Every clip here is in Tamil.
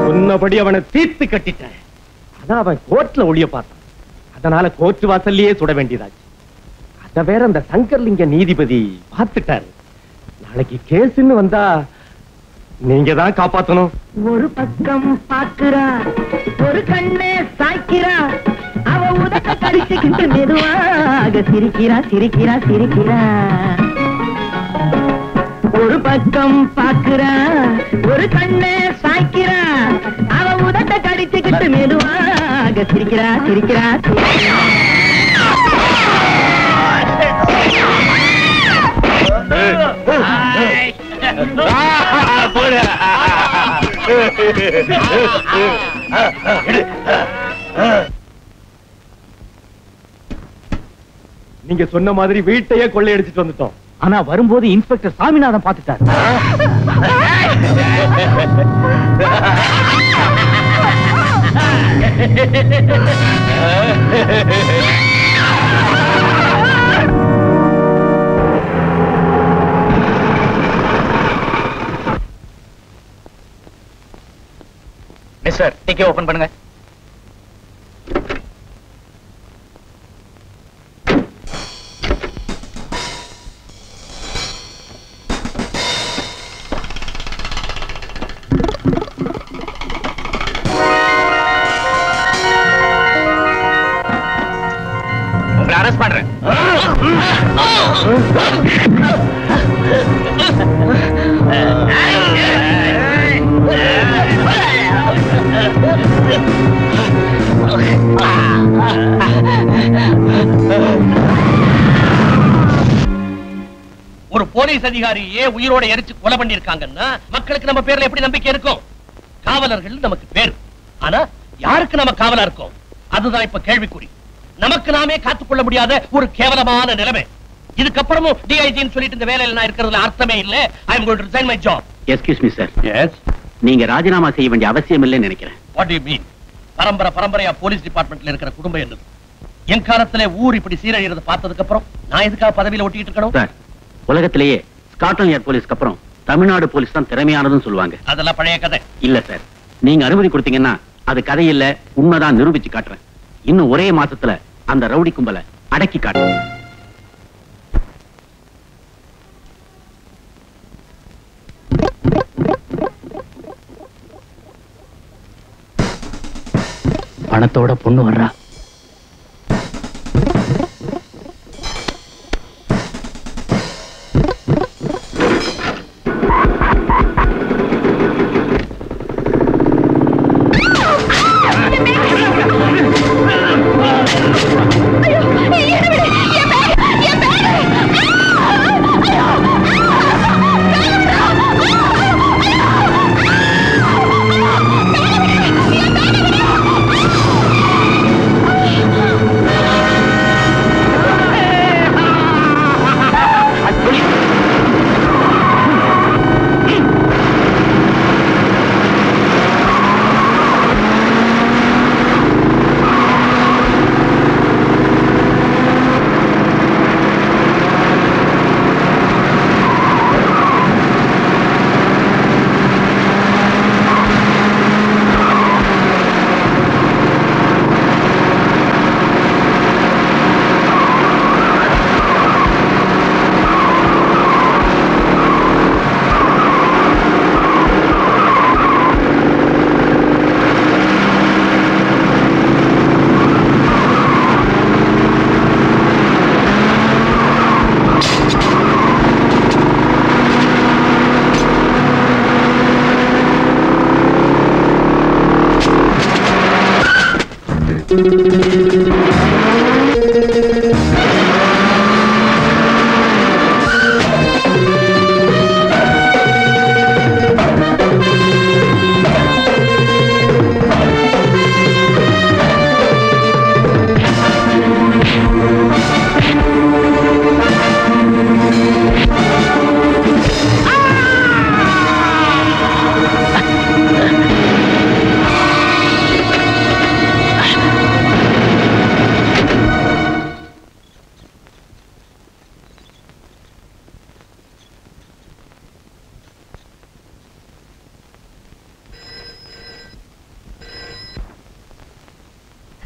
சொன்னபடி அவனை தீர்த்து கட்டிட்டேன். ஆனா அவன் கோர்ட்ல ஒளிய பார்த்தான். அதனால கோர்ட் வாசல்லையே சுட வேண்டியதாச்சு. அத வேற அந்த சங்கர்லிங்க நீதிபதி பார்த்துட்டாரு. நாளைக்கு கேஸ்ன்னு வந்தா நீங்க தான் காப்பாத்தணும். ஒரு பக்கம் பாக்குறா, ஒரு கண்ணே சாய்க்கிறா, அவ உதட்ட கடிச்சுக்கிட்டு மெதுவாக சிரிக்கிறா சிரிக்கிறா சிரிக்கிறா. ஒரு பக்கம் பாக்குறா, ஒரு கண்ணே சாய்க்கிறா, அவ உதட்ட கடிச்சுக்கிட்டு மெதுவாக சிரிக்கிறா சிரிக்கிறா சிரிக்கிறா. நீங்க சொன்ன மாதிரி வீட்டையே கொள்ளையடிச்சிட்டு வந்துட்டோம். ஆனா வரும்போது இன்ஸ்பெக்டர் சாமிநாதன் பாத்துட்டாரு. மிஸ்டர், டிக்கெட் ஓபன் பண்ணுங்க. உங்களை அரெஸ்ட் பண்றேன். ஒரு போலீஸ் அதிகாரியே உயிரோட எரிச்சு கொலை பண்ணிருக்காங்கன்னா மக்களுக்கு நம்ம பேர்ல எப்படி நம்பிக்கை இருக்கும்? காவலர்கள் நமக்கு பேர், ஆனா யாருக்கு நம்ம காவலா இருக்கோம் அதுதான் இப்ப கேள்விக்குறி. நமக்கு நாமே காத்துக்கொள்ள முடியாத ஒரு கேவலமான நிலைமை. இதுக்கப்புறமும் டிஐஜின்னு சொல்லிட்டு இந்த வேலையில நான் இருக்கிறதுல அர்த்தமே இல்ல. I am going to resign my job. Excuse me sir. Yes. நீங்க ராஜினாமா செய்ய வேண்டிய அவசியம் இல்லைன்னு நினைக்கிறேன். What do you mean? பரம்பரையா போலீஸ் டிபார்ட்மெண்ட்ல இருக்கிற குடும்பம் என்னது? என் காலத்துல ஊர் இப்படி சீரழியறத பார்த்ததுக்கு அப்புறம் நான் எதுக்காக பதவியில ஒட்டிக்கிட்டு இருக்கணும்? சார், உலகத்திலேயே ஸ்காட்லாந்து யார்ட் போலீஸ்க்கு அப்புறம் தமிழ்நாடு போலீஸ் தான் திறமையானதுன்னு சொல்லுவாங்க. அதெல்லாம் பழைய கதை. இல்ல சார், நீங்க அனுமதி கொடுத்தீங்கன்னா அது கதை இல்ல, உண்மைதான் நிரூபிச்சு காட்டுறேன். இன்னும் ஒரே மாசத்துல அந்த ரவுடி கும்பலை அடக்கி காட்டுறேன். பணத்தோட பொண்ணு வர்றா.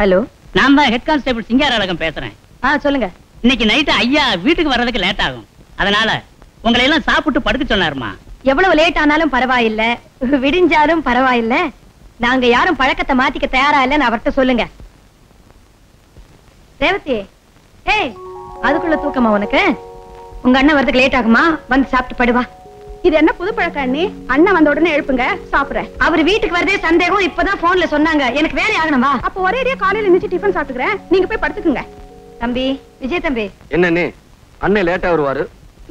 ஹலோ, நான் தான் ஹெட் கான்ஸ்டபிள் சிங்காரழகம் பேசுறேன். சொல்லுங்க. இன்னைக்கு நைட்டு ஐயா வீட்டுக்கு வர்றதுக்கு லேட் ஆகும். அதனால உங்களை எல்லாம் சாப்பிட்டு படுக்க சொன்னாருமா. எவ்வளவு லேட் ஆனாலும் பரவாயில்ல, விடிஞ்சாலும் பரவாயில்ல, நாங்க யாரும் பழக்கத்தை மாத்திக்க தயாரா இல்லன்னு அவர்கிட்ட சொல்லுங்க. ரேவதி, ஏய், அதுக்குள்ள தூக்கமா உனக்கு? உங்க அண்ணன் வரதுக்கு லேட் ஆகுமா? வந்து சாப்பிட்டு படுவா. இது என்ன புது பழக்கம் அண்ணி? அண்ணன் வந்த உடனே எழுப்புங்க, சாப்பிடுறேன். அவர் வீட்டுக்கு வரதே சந்தேகம். இப்பதான் போன்ல சொன்னாங்க. எனக்கு வேலை ஆகணுமா? அப்ப ஒரேடியா காலையில எந்திரிச்சு டிஃபன் சாப்பிட்டுக்கிறேன், நீங்க போய் படுத்துக்குங்க. தம்பி, விஜய் தம்பி. என்னன்னு அண்ணன் லேட்டா வருவாரு,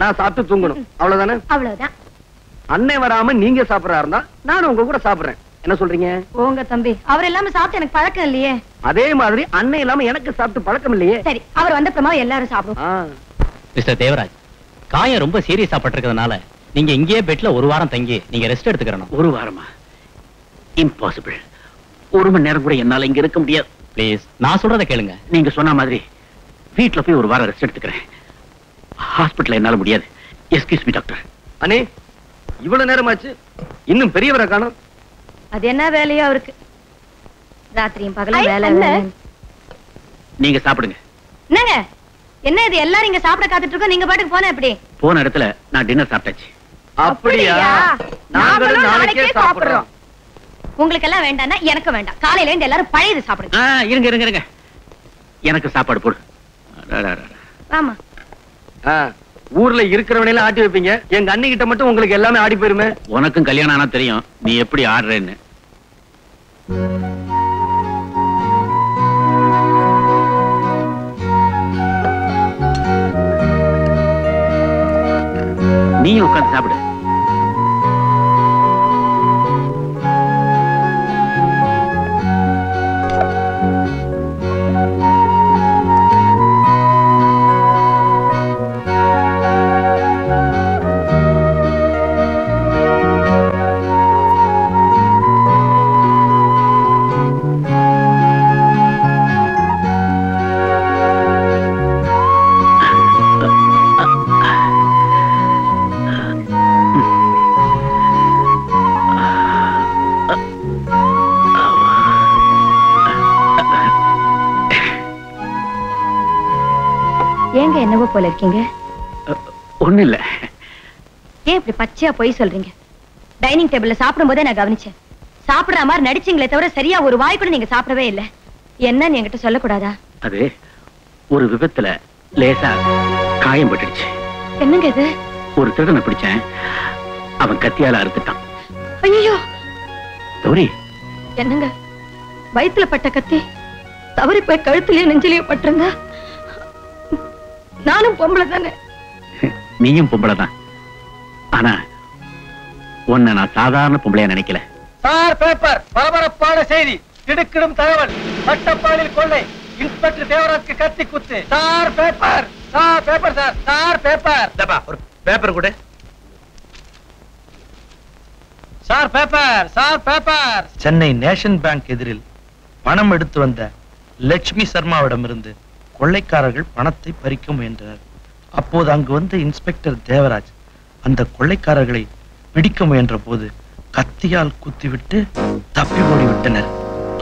நான் சாப்பிட்டு தூங்கணும், அவ்வளவுதானே? அவ்வளவுதான். அண்ணன் வராம நீங்க சாப்பிடறா இருந்தா நானும் உங்க கூட சாப்பிடுறேன். என்ன சொல்றீங்க? உங்க தம்பி அவர் இல்லாம சாப்பிட்டு எனக்கு பழக்கம் இல்லையே. அதே மாதிரி அண்ணன் இல்லாம எனக்கு சாப்பிட்டு பழக்கம் இல்லையே. சரி, அவர் வந்தப்புறமா எல்லாரும் சாப்பிடுவோம். மிஸ்டர் தேவராஜ், காயம் ரொம்ப சீரியஸா பட்டிருக்கிறதுனால நீங்க இங்கேயே பெட்ல ஒரு வாரம் தங்கி நீங்க ரெஸ்ட் எடுத்துக்கணும். ஒரு வாரமா? இம்பாசிபிள். ஒரு மணி நேரம் கூட என்னால இங்க இருக்க முடியாது. ப்ளீஸ், நான் சொல்றதை கேளுங்க. நீங்க சொன்ன மாதிரி வீட்டுல போய் ஒரு வாரம் ரெஸ்ட் எடுத்துக்கிறேன். ஹாஸ்பிட்டல்ல என்னால முடியாது. Excuse me doctor. அண்ணே, இவ்வளவு நேரமாச்சு, இன்னும் பெரியவரை காணோம். அது என்ன வேலையோ அவருக்கு, ராத்திரியும் பகலும் வேலை. நீங்க சாப்பிடுங்க. என்னங்க, என்ன இது எல்லாரும் இங்க சாப்பிட காத்துட்டு இருக்கோம், நீங்க பாட்டுக்கு போன எப்படி? போன இடத்துல நான் டின்னர் சாப்பிட்டாச்சு. அப்படியா? நாங்களும் நாளைக்கே சாப்பிடுறோம். உங்களுக்கு எல்லாம் வேண்டாம்னா எனக்கு வேண்டாம். காலையில இருந்து எல்லாரும் பழையது சாப்பிடுங்க. இருங்க இருங்க இருங்க, எனக்கு சாப்பாடு போடு. ஆமா, ஊர்ல இருக்கிறவனையில ஆட்டி வைப்பீங்க, எங்க அண்ணி கிட்ட மட்டும் உங்களுக்கு எல்லாமே ஆடி போயிருமே. உனக்கும் கல்யாணம் ஆனா தெரியும் நீ எப்படி ஆடுறேன்னு. நீ உட்கார்ந்து சாப்பிடு. ஏங்க என்னவோ போல இருக்கீங்க? ஒண்ணு இல்ல. ஏன் இப்படி பச்சையா போய் சொல்றீங்க? டைனிங் டேபிள்ல சாப்பிடும் போதே நான் கவனிச்சேன். சாப்பிடுற மாதிரி நடிச்சீங்களே தவிர சரியா ஒரு வாய் கூட நீங்க சாப்பிடவே இல்ல. என்னன்னு என்கிட்ட சொல்லக்கூடாதா? அது ஒரு விபத்துல லேசா காயம் பட்டுடுச்சு. என்னங்க இது? ஒரு திருடனை பிடிச்சேன், அவன் கத்தியால அறுத்துட்டான். ஐயோ, கௌரி, என்னங்க வயித்துல பட்ட கத்தி தவறி போய் கழுத்துலயும் நெஞ்சிலையும் பட்டிருந்தா? நானும் பொம்பளை தானே. நீயும் பொம்பளை தான். ஆனா உன்னை நான் சாதாரண பொம்பளையா நினைக்கல. சார், பேப்பர், பரபரப்பான செய்தி, திடுக்கிடும் தகவல், பட்டப்பாலில் கொள்ளை, இன்ஸ்பெக்டர் தேவராஜ்க்கு கத்தி குத்து. Sir paper, sir paper, sir sir paper. ஒரு பேப்பர் கூட. Sir paper, sir paper. Chennai nation bank எதிரில் பணம் எடுத்து வந்த லட்சுமி சர்மாவிடமிருந்து கொள்ளைக்காரர்கள் பணத்தை பறிக்க முயன்றனர். அப்போது அங்கு வந்த இன்ஸ்பெக்டர் தேவராஜ் அந்த கொள்ளைக்காரர்களை பிடிக்க முயன்ற போது கத்தியால் குத்திவிட்டு தப்பி ஓடிவிட்டனர்.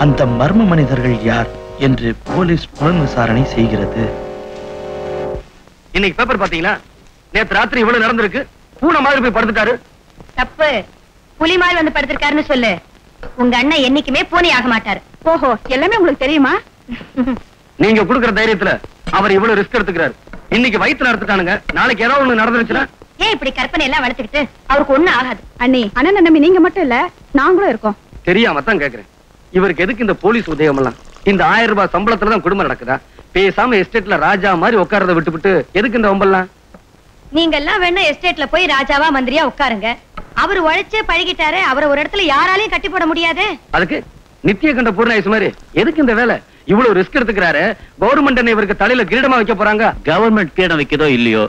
அந்த மர்ம மனிதர்கள் யார் என்று போலீஸ் புலன் விசாரணை செய்கிறது. இன்னைக்கு பேப்பர் பாத்தீங்களா? நேத்து ராத்திரி இவ்வளவு நடந்திருக்கு. பூனை மாதிரி போய் படுத்துட்டாரு. தப்பு. புலி மாதிரி வந்து படுத்திருக்காருன்னு சொல்லு. உங்க அண்ணன் என்னைக்குமே பூனை ஆக மாட்டாரு. ஓஹோ, எல்லாமே உங்களுக்கு தெரியுமா? நீங்க குடுக்கிற தைரியத்துல அவர் இவ்வளவு ரிஸ்க் எடுத்துக்கிறாரு. இன்னைக்கு வயித்துல எடுத்துட்டானுங்க, நாளைக்கு ஏதாவது ஒண்ணு நடந்துருச்சுன்னா? ஏன் இப்படி கற்பனை எல்லாம் வளர்த்துக்கிட்டு? அவருக்கு ஒண்ணும் ஆகாது. அண்ணி, அண்ணன் நம்பி நீங்க மட்டும் இல்ல, நாங்களும் இருக்கோம். தெரியாம தான் கேக்குறேன். இவருக்கு எதுக்கு இந்த போலீஸ் உதயம் எல்லாம்? இந்த 1000 ரூபாய் சம்பளத்துல தான் குடும்பம் நடக்குதா? பேசாம எஸ்டேட்ல ராஜா மாதிரி உட்கார்றத விட்டுவிட்டு எதுக்கு இந்த வம்பெல்லாம்? நீங்க எல்லாம் வேணா எஸ்டேட்ல போய் ராஜாவா மந்திரியா உட்காருங்க. அவர் உழைச்சே பழகிட்டாரு. அவரை ஒரு இடத்துல யாராலையும் கட்டி போட முடியாது. அதுக்கு நித்திய கண்ட பூர்ணாயுசு மாதிரி எதுக்கு இந்த வேலை? இவ்வளவு ரிஸ்க் எடுத்துக்கிறாரு. கவர்மெண்ட் என்ன இவருக்கு தலையில கிரீடமா வைக்க போறாங்க? கவர்மெண்ட் கிரீடம் வைக்கதோ இல்லையோ,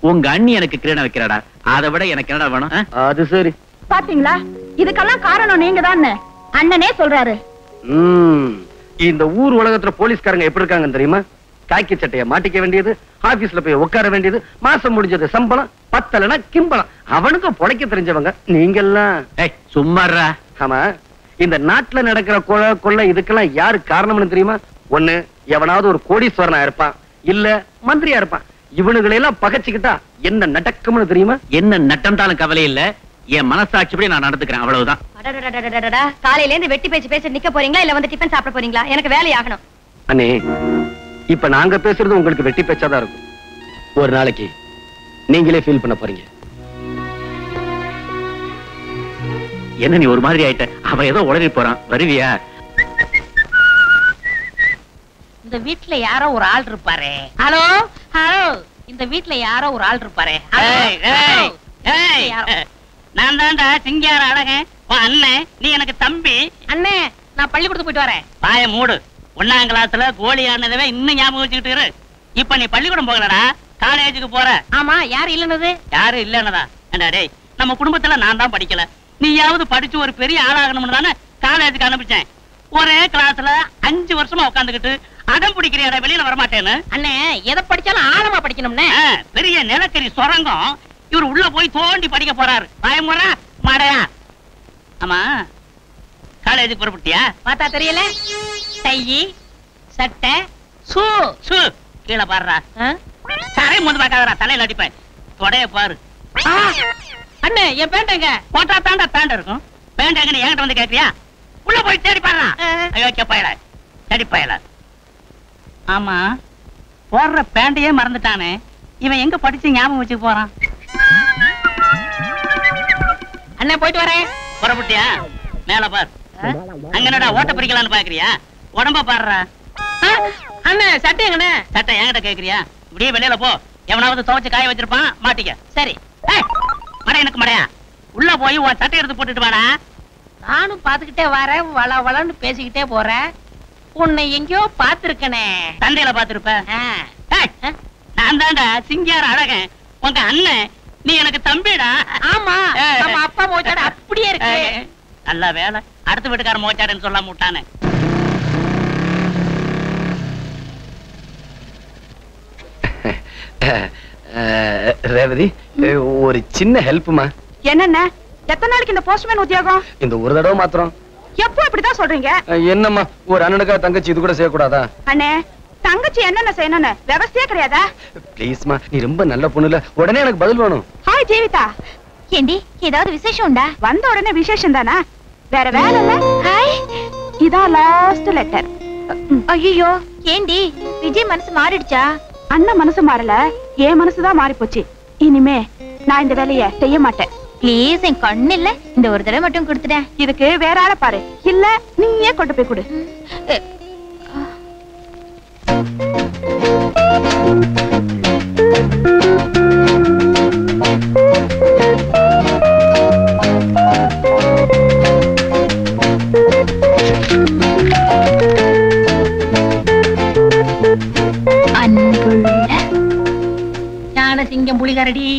உங்க அண்ணி எனக்கு கிரீடம் வைக்கிறாடா. அதை விட எனக்கு என்னடா வேணும்? அது சரி. பாத்தீங்களா, இதுக்கெல்லாம் காரணம் நீங்க தானே. அண்ணனே சொல்றாரு. இந்த ஊர் உலகத்துல போலீஸ்காரங்க எப்படி இருக்காங்கன்னு தெரியுமா? காக்கி சட்டைய மாட்டிக்க வேண்டியது, ஆபீஸ்ல போய் உட்கார வேண்டியது, மாசம் முடிஞ்சது சம்பளம், பத்தலனா கிம்பளம். அவனுக்கு பொழைக்க தெரிஞ்சவங்க நீங்க எல்லாம். சும்மாறா. ஆமா, இந்த நாட்டுல நடக்கிற கொலை இதுக்கெல்லாம் யாரு காரணம்னு தெரியுமா? ஒண்ணு எவனாவது ஒரு கோடீஸ்வரனா இருப்பான், இல்ல மந்திரியா இருப்பான். இவனுங்களை எல்லாம் பகச்சுக்கிட்டா என்ன நடக்கும்னு தெரியுமா? என்ன நட்டம்தாலும் கவலை இல்ல, என் மனசாட்சிப்படி நான் நடந்துக்கிறேன், அவ்வளவுதான். காலையில இருந்து வெட்டி பேச்சு பேசிட்டு நிக்க போறீங்களா இல்ல வந்து டிஃபன் சாப்பிட போறீங்களா? எனக்கு வேலை ஆகணும். அண்ணே, இப்ப நாங்க பேசுறது உங்களுக்கு வெட்டி பேச்சாதான் இருக்கும். ஒரு நாளைக்கு நீங்களே ஃபீல் பண்ண போறீங்க. என்ன நீ ஒரு மாதிரி ஆயிட்ட? அவன் ஏதோ உளறி போறான், வருவியா? இந்த வீட்டுல யாரோ ஒரு ஆள் இருப்பாரு. ஹலோ ஹலோ, இந்த வீட்டுல யாரோ ஒரு ஆள் இருப்பாரு. நான் தான்டா சிங்கார அழகன், அண்ணன். நீ எனக்கு தம்பி. அண்ணே, நான் பள்ளிக்கூடத்துக்கு போயிட்டு வரேன். பாய மூடு. 1ஆம் கிளாஸ்ல கோழி ஆனதவே இன்னும் ஞாபகம் வச்சுக்கிட்டு இரு. இப்ப நீ பள்ளிக்கூடம் போகலடா, காலேஜுக்கு போற. ஆமா, யாரு இல்லன்னது? யாரு இல்லன்னதா? ஏண்டா டேய், நம்ம குடும்பத்துல நான் தான் படிக்கல, நீயாவது படிச்சு ஒரு பெரிய ஆளாகணும்னு தானே காலேஜுக்கு அனுப்பிச்சேன். ஒரே கிளாஸ்ல 5 வருஷமா உட்காந்துக்கிட்டு அடம் பிடிக்கிற வெளியில வரமாட்டேன்னு. அண்ணே, எதை படிச்சாலும் ஆழமா படிக்கணும்னே. பெரிய நிலக்கரி சுரங்கம் இவர் உள்ள போய் தோண்டி படிக்க போறாரு. பயமுறா மாடையா? ஆமா, காலேஜுக்கு புறப்பட்டியா? பார்த்தா தெரியல. டை, சட்டை, ஷூ ஷூ கீழே பாடுறா. சரை முந்து பார்க்காதரா, தலையில அடிப்பேன். தொடைய பாரு. அண்ணே, என் பேண்ட் எங்க? போட்டா தாண்டா பேண்ட் இருக்கும். பேண்ட் எங்க? என்கிட்ட வந்து கேட்கிறியா? உள்ள போய் தேடி பாருடா. ஐயோ பயல, தேடி பயல. ஆமா, போடுற பேண்டையே மறந்துட்டானே, இவன் எங்க படிச்சு ஞாபகம் வச்சு போறான்? அண்ணே, போயிட்டு வரேன். புறப்பட்டியா? மேல பார். அங்க என்னடா ஓட்ட பிரிக்கலான்னு பாக்குறியா? உடம்ப பாடுறா. அண்ணே, சட்டை எங்கண்ணே? சட்டை என்கிட்ட கேக்குறியா? இப்படியே வெளியில போ, எவனாவது துவைச்சு காய வச்சிருப்பான், மாட்டிக்க. சரி. மட எனக்கு மடையா, உள்ள போய் உன் சட்டை எடுத்து போட்டுட்டு வாடா. நானும் பாத்துக்கிட்டே வரேன், வள வளன்னு பேசிக்கிட்டே போறேன். உன்னை எங்கேயோ பாத்துருக்கனே. தந்தையில பாத்துருப்ப. நான் தான்டா சிங்கார அழகன், உங்க அண்ணன். நீ எனக்கு தம்பிடா. ஆமா, நம்ம அப்பா மோச்சாடு அப்படியே இருக்கு. நல்ல வேலை, அடுத்த வீட்டுக்கார மோச்சாடுன்னு சொல்லாம விட்டானே. ரேவதி, ஒரு சின்ன ஹெல்ப்மா. என்னென்ன? எத்தனை நாளைக்கு இந்த போஸ்ட்மேன் உத்தியோகம்? இந்த ஒரு தடவை மாத்திரம். எப்போ இப்படிதான் சொல்றீங்க? என்னம்மா, ஒரு அண்ணனுக்கா தங்கச்சி இது கூட செய்யக்கூடாதா? அண்ணே, தங்கச்சி என்னென்ன செய்யணும்னு விவசாயே கிடையாதா? ப்ளீஸ்மா, நீ ரொம்ப நல்ல பொண்ணுல, உடனே எனக்கு பதில் வேணும். ஹாய் ஜீவிதா. ஏண்டி, ஏதாவது விசேஷம் உண்டா? வந்த உடனே விசேஷம் தானா? வேற வேலை இல்ல? ஹாய், இதான் லாஸ்ட் லெட்டர். ஐயோ, ஏண்டி விஜய் மனசு மாறிடுச்சா? அண்ணன் மனசு மாறல, என் மனசுதான் மாறி போச்சு. இனிமே நான் இந்த வேலைய செய்ய மாட்டேன். ப்ளீஸ், என் கண்ணு இல்ல, இந்த ஒரு தடவை மட்டும் கொடுத்துட்டேன். இதுக்கு வேற ஆளை பாரு, இல்ல நீயே கொண்டு போய் கொடு. ஞானசிங்கம் புலிகரடி.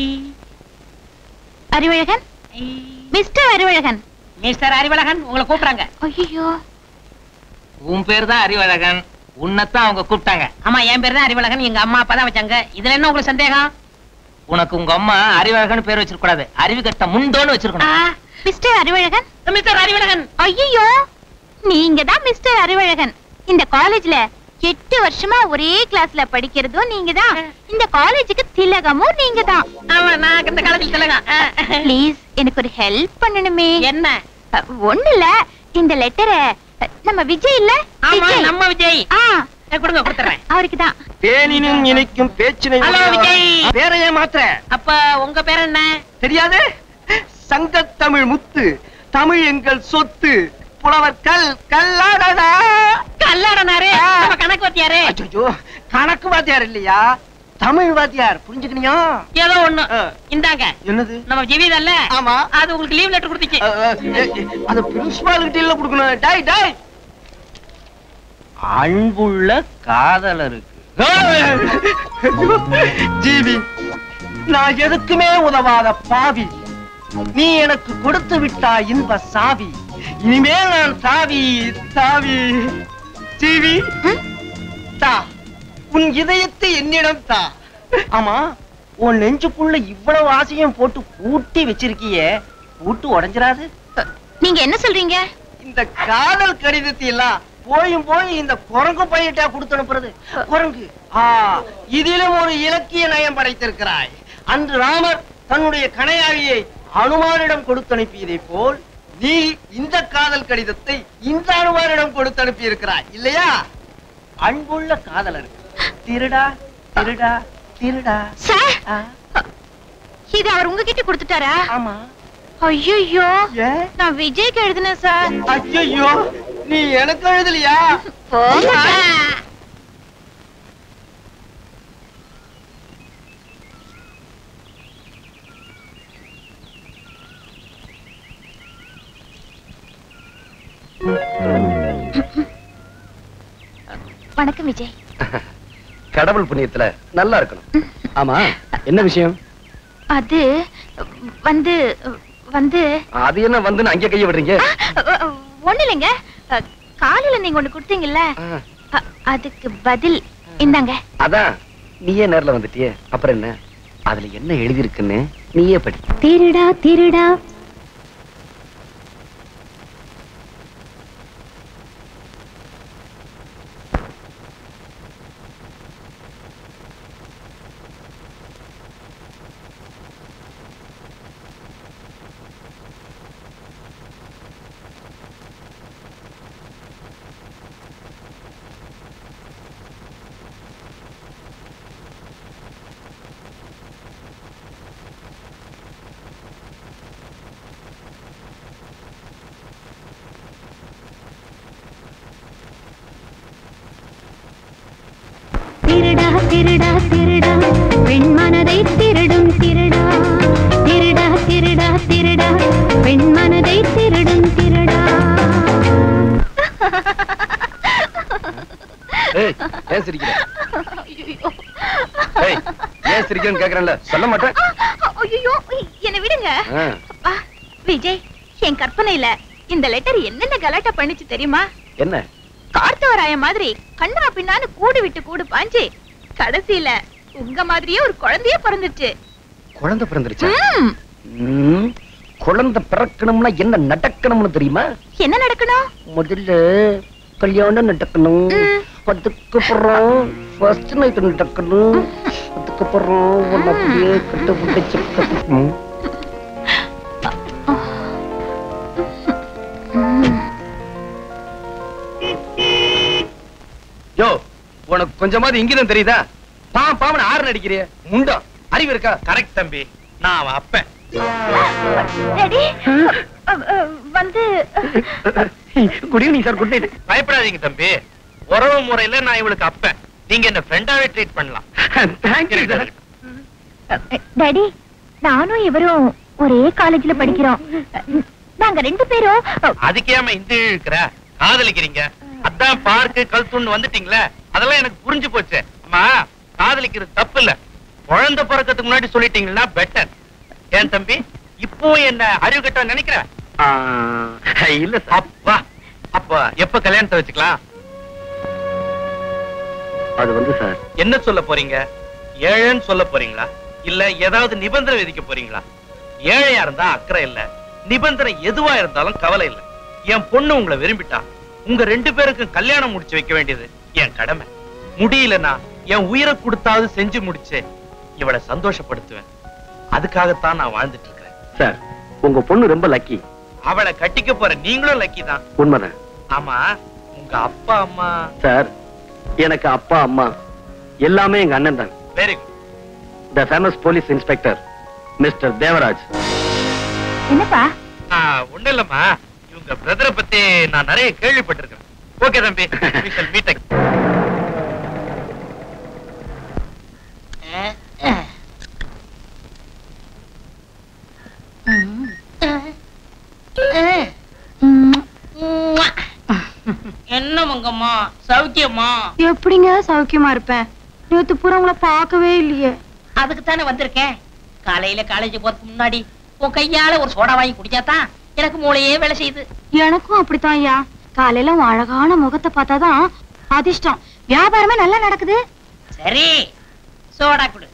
அறிவழகன், மிஸ்டர் அறிவழகன். மிஸ்டர் அறிவழகன், உங்களை கூப்பிடுறாங்க. ஐயோ, உன் பேர் தான் அறிவழகன், உன்னைத்தான் அவங்க கூப்பிட்டாங்க. ஆமா, என் பேர் தான் அறிவழகன், எங்க அம்மா அப்பா தான் வச்சாங்க. இதுல என்ன உங்களுக்கு சந்தேகம்? உனக்கு உங்க அம்மா அறிவழகன் பேர் வச்சிருக்க கூடாது, அறிவு கட்ட முண்டோன்னு வச்சிருக்கணும். மிஸ்டர் அறிவழகன். மிஸ்டர் அறிவழகன். ஐயோ, நீங்க தான் மிஸ்டர் அறிவழகன். இந்த காலேஜ்ல 8 வருஷமா ஒரே கிளாஸ்ல படிக்கிறதும் நீங்க தான், இந்த காலேஜுக்கு திலகமும் நீங்க தான். ஆமா, நான் இந்த காலேஜ்ல திலகம். ப்ளீஸ், எனக்கு ஒரு ஹெல்ப் பண்ணணுமே. என்ன? ஒண்ணு இல்ல, இந்த லெட்டரை நம்ம விஜய் இல்ல? ஆமா, நம்ம விஜய். கொடுங்க, கொடுத்துறேன். அவருக்கு தான். தேனினும் இனிக்கும் பேச்சினை. ஹலோ விஜய். பேரையே மாத்திர. அப்ப உங்க பேர் என்ன? தெரியாது? சங்கத்தமிழ் முத்து, தமிழ் எங்கள் சொத்து, புலவர் கல்லாடனா. கல்லாடனாரு நம்ம கணக்கு வாத்தியாரு. ஐயோ, கணக்கு வாத்தியார் இல்லையா, தமிழ் வாத்தியார். புரிஞ்சுக்கணியா? ஏதோ ஒண்ணு. இந்தாங்க. என்னது? நம்ம ஜீவிதா இல்ல? ஆமா. அது உங்களுக்கு லீவ் லெட்டர் கொடுத்துச்சு. அது பிரின்சிபால் கிட்ட இல்ல கொடுக்கணும். டாய் டாய். அன்புள்ள காதலருக்கு. ஜீவி, நான் எதுக்குமே உதவாத பாவி, நீ எனக்கு கொடுத்து விட்டா இன்ப சாவி. இனிமேல் நான் தாவி தாவி. ஜீவி, தா, உன் இதயத்தை என்னிடம் தா. ஆமா, உன் நெஞ்சுக்குள்ள இவ்வளவு ஆசையும் போட்டு பூட்டி வச்சிருக்கியே, பூட்டு உடைஞ்சிராது? நீங்க என்ன சொல்றீங்க? இந்த காதல் கடிதத்தை எல்லாம் போய் இந்த குரங்கு பையிட்டா கொடுத்து அனுப்புறது. குரங்கு இதிலும் ஒரு இலக்கிய நயம் படைத்திருக்கிறாய். அன்று ராமர் தன்னுடைய கணையாழியை அனுமானிடம் கொடுத்து அனுப்பியதை போல் நீ இந்த காதல் கடிதத்தை இந்த அனுமானிடம் கொடுத்து அனுப்பி இருக்கிறாய் இல்லையா? அன்புள்ள காதலர். திருடா திருடா திருடா. இது அவர் உங்ககிட்ட கொடுத்துட்டாரா? ஆமா. ஐயோ, நான் விஜய்க்கு எழுதினேன் சார். ஐயோ, நீ எனக்கு எழுதலையா? வணக்கம் விஜய். கடவுள் புண்ணியத்துல நல்லா இருக்கணும். ஆமா, என்ன விஷயம்? அது வந்து வந்து அது என்ன வந்து அங்கே கைய விடுறீங்க? ஒண்ணு இல்லைங்க, காலையில நீங்க ஒண்ணு கொடுத்தீங்கல்ல, அதுக்கு பதில் இந்தாங்க. அதான் நீயே நேர்ல வந்துட்டியே, அப்புறம் என்ன? அதுல என்ன எழுதி இருக்குன்னு நீயே படி. திருடா திருடா திருடா திருடா திருடா பெண் மனதை திருடும் திருடா. திருடா திருடா திருடா பெண் மனதை திருடும் திருடா. ஏன் சிரிக்கிற? ஏன் சிரிக்கிறேன்னு கேக்குறேன்ல, சொல்ல மாட்டேன். ஐயோ, என்ன விடுங்க. விஜய், என் கற்பனையில இந்த லெட்டர் என்னென்ன கலாட்டா பண்ணிச்சு தெரியுமா? என்ன? கார்த்தவராய மாதிரி கண்ணா பின்னான்னு கூடு விட்டு கூடு பாஞ்சு கடைசியில உங்க மாதிரியே ஒரு குழந்தையே பிறந்துச்சு. குழந்தை பிறந்துருச்சா? குழந்தை பிறக்கணும்னா என்ன நடக்கணும்னு தெரியுமா? என்ன நடக்கணும்? முதல்ல கல்யாணம் நடக்கணும், அதுக்கப்புறம் ஃபர்ஸ்ட் நைட் நடக்கணும், அதுக்கப்புறம் ஒன்னு அப்படியே கட்டு பிடிச்சு கட்டணும். யோ, உனக்கு கொஞ்சமாவது இங்கதான் தெரியுதா? பாவன ஆறு நடிக்கிறிய முண்டம், அறிவு இருக்கா? கரெக்ட் தம்பி, நான் அவன் அப்பன். வந்து good evening sir. Good night. பயப்படாதீங்க தம்பி, உறவு முறையில நான் இவளுக்கு அப்பன், நீங்க என்ன ஃப்ரெண்டாவே ட்ரீட் பண்ணலாம். Thank you sir. டாடி, நானும் இவரும் ஒரே காலேஜ்ல படிக்கிறோம். நாங்க ரெண்டு பேரும். அதுக்கேம இந்த இருக்கிற காதலிக்கிறீங்க? அதான் பார்க்கு கல்துன்னு வந்துட்டீங்களே, அதெல்லாம் எனக்கு புரிஞ்சு போச்சு. அம்மா, காதலிக்கிறது தப்பு இல்ல, குழந்தை பிறக்கிறதுக்கு முன்னாடி சொல்லிட்டீங்கன்னா பெட்டர். ஏன் தம்பி, இப்போ என்ன அறிவு கட்ட நினைக்கிற? இல்ல அப்பா, அப்ப எப்ப கல்யாணத்தை வச்சுக்கலாம்? அது வந்து சார், என்ன சொல்ல போறீங்க? ஏழைன்னு சொல்ல போறீங்களா, இல்ல ஏதாவது நிபந்தனை விதிக்க போறீங்களா? ஏழையா இருந்தா அக்கறை இல்ல, நிபந்தனை எதுவா இருந்தாலும் கவலை இல்ல. என் பொண்ணு உங்களை விரும்பிட்டா உங்க ரெண்டு பேருக்கும் கல்யாணம் முடிச்சு வைக்க வேண்டியது என் கடமை. முடியலன்னா என் உயிரை கொடுத்தாவது செஞ்சு முடிச்சு இவளை சந்தோஷப்படுத்துவேன். அதுக்காகத்தான் நான் வாழ்ந்துட்டு இருக்கிறேன். சார், உங்க பொண்ணு ரொம்ப லக்கி. அவளை கட்டிக்க போற நீங்களும் லக்கி தான். உண்மைதான். ஆமா, உங்க அப்பா அம்மா? சார், எனக்கு அப்பா அம்மா எல்லாமே எங்க அண்ணன் தான். Very good. The famous police inspector mister Devaraj. என்னப்பா? ஒண்ணு இல்லம்மா, இவங்க பிரதரை பத்தி நான் நிறைய கேள்விப்பட்டிருக்கேன். ஓகே தம்பி, we shall meet again. என்ன மங்கம்மா, சௌக்கியமா? எப்படிங்க சௌக்கியமா இருப்பேன்? நேத்து பூரா உங்களை பார்க்கவே இல்லையே. அதுக்கு தானே வந்திருக்கேன். காலையில காலேஜ் போறதுக்கு முன்னாடி உன் கையால ஒரு சோடா வாங்கி குடிச்சாதான் எனக்கு மூளையே வேலை செய்யுது. எனக்கும் அப்படித்தான் ஐயா. காலையில உன் அழகான முகத்தை பார்த்தாதான் அதிர்ஷ்டம், வியாபாரமே நல்லா நடக்குது. சரி, சோடா குடு.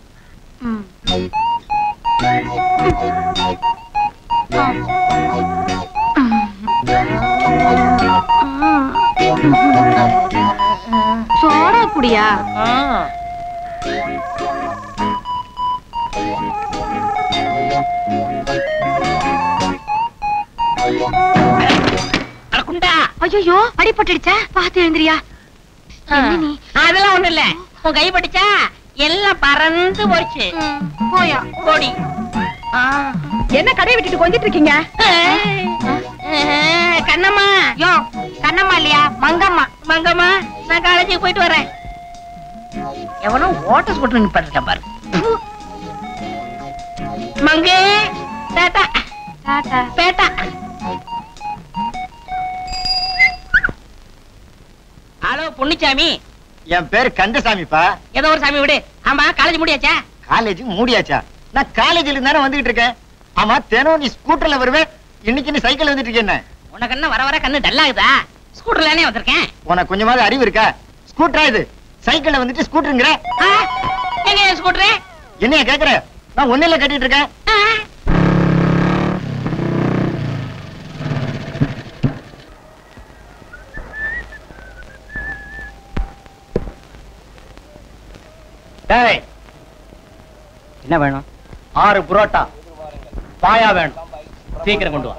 சோடா குடியா? ஐயோ அடிபட்டுடுச்சா? பாத்து எழுந்திரியா. அதெல்லாம் ஒண்ணு இல்ல, உன் கை பட்டுச்சா எல்லாம் பறந்து போச்சு. போயா ஓடி. என்ன கடையை விட்டுட்டு கொஞ்சிட்டு இருக்கீங்க? கண்ணம்மா. யோ கண்ணம்மா இல்லையா, மங்கம்மா. மங்கம்மா, நான் காலேஜுக்கு போயிட்டு வரேன். எவனோ ஓட்ட ஸ்கூட்டர் நிப்பாட்டிருக்க பாரு. மங்கே டாடா டாடா பேட்டா. ஹலோ பொன்னிச்சாமி. என் பேரு கந்தசாமிப்பா. ஏதோ ஒரு சாமி விடு. ஆமா காலேஜ் முடியாச்சா? காலேஜ் மூடியாச்சா? நான் காலேஜ்ல இருந்தானே வந்துகிட்டு இருக்கேன். ஆமா தினம் நீ ஸ்கூட்டர்ல வருவே, இன்னைக்கு நீ சைக்கிள் வந்துட்டு இருக்கேன். உனக்கு என்ன வர வர கண்ணு டல்லாகுதா? ஸ்கூட்டர்லனே வந்திருக்கேன். உனக்கு கொஞ்சமாவது அறிவு இருக்கா? ஸ்கூட்டரா இது? சைக்கிள்ல வந்துட்டு ஸ்கூட்டருங்கற? எங்க ஸ்கூட்டர்? என்னைய கேக்குற? நான் ஒண்ணுல கட்டிட்டு இருக்கேன். என்ன வேணும்? 6 புரோட்டா, பாயா வேணும். சீக்கிரம் கொண்டு வா.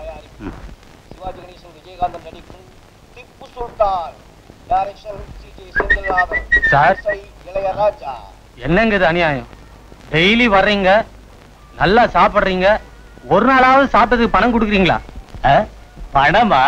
சார், என்னங்க இது அநியாயம்? டெய்லி வர்றீங்க, நல்லா சாப்பிடுறீங்க, ஒரு நாளாவது சாப்பிட்டதுக்கு பணம் கொடுக்குறீங்களா? பணமா?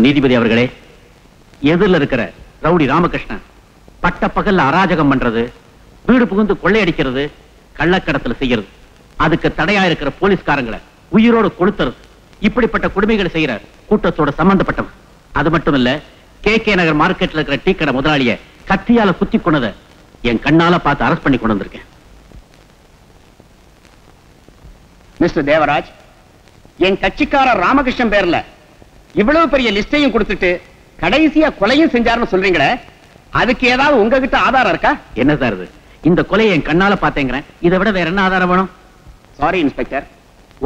நீதிபதி அவர்களே, எதிரில் இருக்கிற ரவுடி ராமகிருஷ்ணன் பட்ட பகல்ல அராஜகம் பண்றது, வீடு புகுந்து கொள்ளையடிக்கிறது, கள்ளக்கடத்துல செய்யறது, அதுக்கு தடையா இருக்கிற போலீஸ்காரங்களை உயிரோடு கொளுத்துறது, இப்படிப்பட்ட கொடுமைகளை செய்யற கூட்டத்தோட சம்பந்தப்பட்டவன். அது மட்டும் இல்ல, கே நகர் மார்க்கெட்ல இருக்கிற டீ கடை முதலாளிய கத்தியால குத்தி கொண்டதை என் கண்ணால பார்த்து அரெஸ்ட் பண்ணி கொண்டு வந்திருக்கேன். மிஸ்டர் தேவராஜ், என் கட்சிக்காரர் ராமகிருஷ்ணன் பேர்ல இவ்வளவு பெரிய லிஸ்டையும் கொடுத்துட்டு கடைசியா கொலையும் செஞ்சாருன்னு சொல்றீங்களே, அதுக்கு ஏதாவது உங்ககிட்ட ஆதாரம் இருக்கா? என்ன சார் இது? இந்த கொலையை என் கண்ணால பாத்தேங்கிறேன், இதை விட வேற என்ன ஆதாரம் வேணும்? சாரி இன்ஸ்பெக்டர்,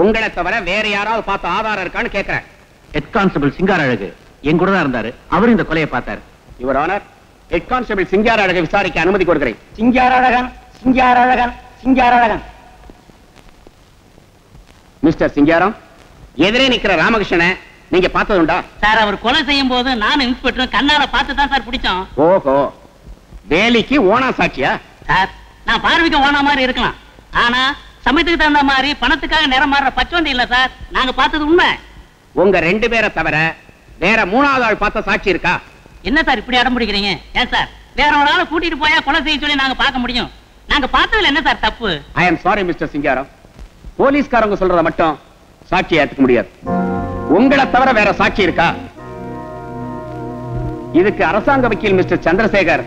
உங்களை தவிர வேற யாராவது பார்த்த ஆதாரம் இருக்கான்னு கேட்கிறேன். ஹெட் கான்ஸ்டபிள் சிங்கார அழகு என் கூட தான் இருந்தாரு, அவர் இந்த கொலையை பார்த்தாரு. யுவர் ஆனர், ஹெட் கான்ஸ்டபிள் சிங்கார அழகை விசாரிக்க அனுமதி கொடுக்கிறேன். சிங்கார அழகன், சிங்கார அழகன், சிங்கார அழகன். மிஸ்டர் சிங்காரம், எதிரே நிக்கிற ராமகிருஷ்ணனை நீங்க பார்த்ததுண்டா? சார், அவர் கொலை செய்யும் போது நானும் இன்ஸ்பெக்டர் கண்ணால பார்த்து தான் சார் பிடிச்சோம். ஓஹோ, வேலைக்கு ஓனா சாட்சியா? சார், நான் பார்வைக்கு ஓனா மாதிரி இருக்கலாம், ஆனா சமயத்துக்கு தகுந்த மாதிரி பணத்துக்காக நிறம் மாறுற பச்சவந்தி இல்ல சார். நாங்க பார்த்தது உண்மை. உங்க 2 பேரை தவிர வேற 3வது ஆள் பார்த்த சாட்சி இருக்கா? என்ன சார் இப்படி அடம் பிடிக்கிறீங்க? ஏன் சார், வேற ஒரு ஆளை கூட்டிட்டு போயா கொலை செய்ய சொல்லி நாங்க பார்க்க முடியும்? நாங்க பார்த்ததுல என்ன சார் தப்பு? ஐ எம் சாரி மிஸ்டர் சிங்காரம், போலீஸ்காரங்க சொல்றத மட்டும் சாட்சி ஏத்துக்க முடியாது. உங்களை தவிர வேற சாட்சி இருக்கா? இதுக்கு அரசாங்க வக்கீல் மிஸ்டர் சந்திரசேகர்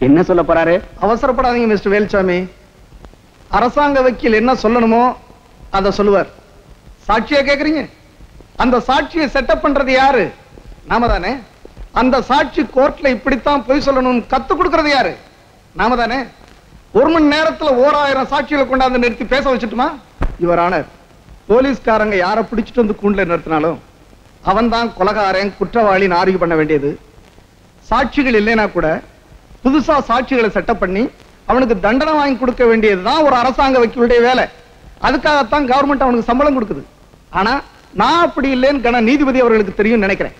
என்ன சொல்ல போறாரு? அவசரப்படாதீங்க மிஸ்டர் வேல்சாமி, அரசாங்க வக்கீல் என்ன சொல்லணுமோ அத சொல்லுவார். சாட்சியா கேக்குறீங்க? அந்த சாட்சியை செட்டப் பண்றது யாரு? நாம தானே. அந்த சாட்சி கோர்ட்ல இப்படித்தான் பொய் சொல்லணும்னு கத்து கொடுக்கறது யாரு? நாம தானே. 1 மணி நேரத்துல 1000 சாட்சிகளை கொண்டாந்து நிறுத்தி பேச வச்சுட்டுமா? யுவர் ஆனர், போலீஸ்காரங்க யாரை பிடிச்சிட்டு வந்து கூண்டுல நிறுத்தினாலும் அவன் தான் கொலைகாரன், குற்றவாளின்னு ஆர்கியூ பண்ண வேண்டியது. சாட்சிகள் இல்லைன்னா கூட புதுசா சாட்சிகளை செட்டப் பண்ணி அவனுக்கு தண்டனை வாங்கி கொடுக்க வேண்டியதுதான் ஒரு அரசாங்க வக்கீலுடைய வேலை. அதுக்காகத்தான் கவர்மெண்ட் அவனுக்கு சம்பளம் கொடுக்குது. ஆனா நான் அப்படி இல்லைன்னு கன நீதிபதி அவர்களுக்கு தெரியும் நினைக்கிறேன்.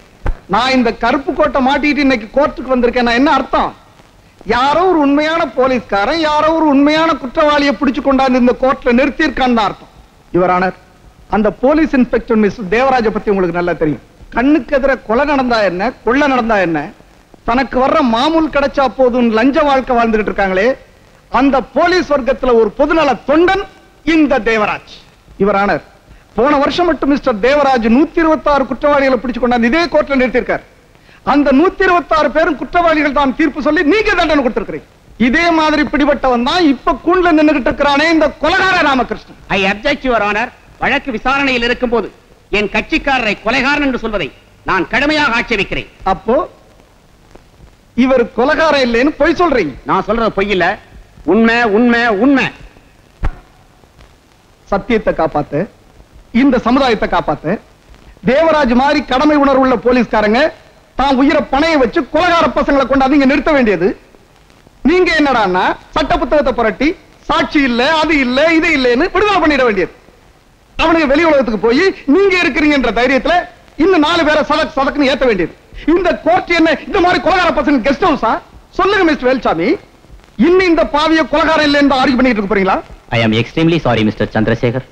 நான் இந்த கருப்பு கோட்டை மாட்டிட்டு இன்னைக்கு கோர்ட்டுக்கு வந்திருக்கேன். என்ன அர்த்தம்? யாரோ ஒரு உண்மையான போலீஸ்காரன் யாரோ ஒரு உண்மையான குற்றவாளியை பிடிச்சு கொண்டாந்து இந்த கோர்ட்ல நிறுத்தியிருக்கான்னு அர்த்தம். யுவர் ஆனர், அந்த போலீஸ் இன்ஸ்பெக்டர் மிஸ் தேவராஜ பத்தி உங்களுக்கு நல்லா தெரியும். கண்ணுக்கு எதிர கொலை நடந்தா என்ன, கொள்ள நடந்தா என்ன, தனக்கு வர்ற மாமூல் கிடைச்சா போதும் லஞ்ச வாழ்க்கை வாழ்ந்துகிட்டு இருக்காங்களே, அந்த போலீஸ் வர்க்கத்துல ஒரு பொதுநல தொண்டன் இந்த தேவராஜ். யுவர் ஆனர், போன வருஷம் மட்டும் மிஸ்டர் தேவராஜ் 126 குற்றவாளிகளை பிடிச்சு கொண்டாந்து இதே கோர்ட்ல நிறுத்தியிருக்கார். அந்த 126 பேரும் குற்றவாளிகள் தான் தீர்ப்பு சொல்லி நீங்க தண்டனை கொடுத்திருக்கிறீங்க. இதே மாதிரி பிடிபட்டவன் தான் இப்ப கூண்ல நின்னுகிட்டு இருக்கிறானே இந்த கொலைகார Ramakrishnan. I object your honour. வழக்கு விசாரணையில் இருக்கும் போது என் கட்சிக்காரரை கொலைகாரன் என்று சொல்வதை நான் கடுமையாக ஆட்சேபிக்கிறேன். அப்போ இவர் கொலைகாரன் இல்லைன்னு பொய் சொல்றீங்க. நான் சொல்றது பொய் இல்ல, உண்மை உண்மை உண்மை. சத்தியத்தை காப்பாத்து, இந்த சமுதாயத்தை காப்பாத்து. தேவராஜ் மாதிரி கடமை உணர்வுள்ள போலீஸ்காரங்க தான் உயிரை பணைய வச்சு கொலைகார பசங்களை கொண்டாந்து இங்க நிறுத்த வேண்டியது. நீங்க என்னடான்னா சட்ட புத்தகத்தை புரட்டி சாட்சி இல்ல அது இல்ல இது இல்லன்னு விடுதலை பண்ணிட வேண்டியது. அவனுக்கு வெளி உலகத்துக்கு போய் நீங்க இருக்கிறீங்கன்ற தைரியத்துல இன்னும் 4 பேரை சதக் சதக்குன்னு ஏத்த வேண்டியது. இந்த கோர்ட் என்ன இந்த மாதிரி கொலைகார பசங்க கெஸ்ட் ஹவுஸா? சொல்லுங்க மிஸ்டர் வேல்சாமி, இன்னும் இந்த பாவிய கொலைகாரம் இல்லைன்னு ஆர்கியூ பண்ணிட்டு இருக்க போறீங்களா? I am extremely sorry, Mr. Chandrasekhar.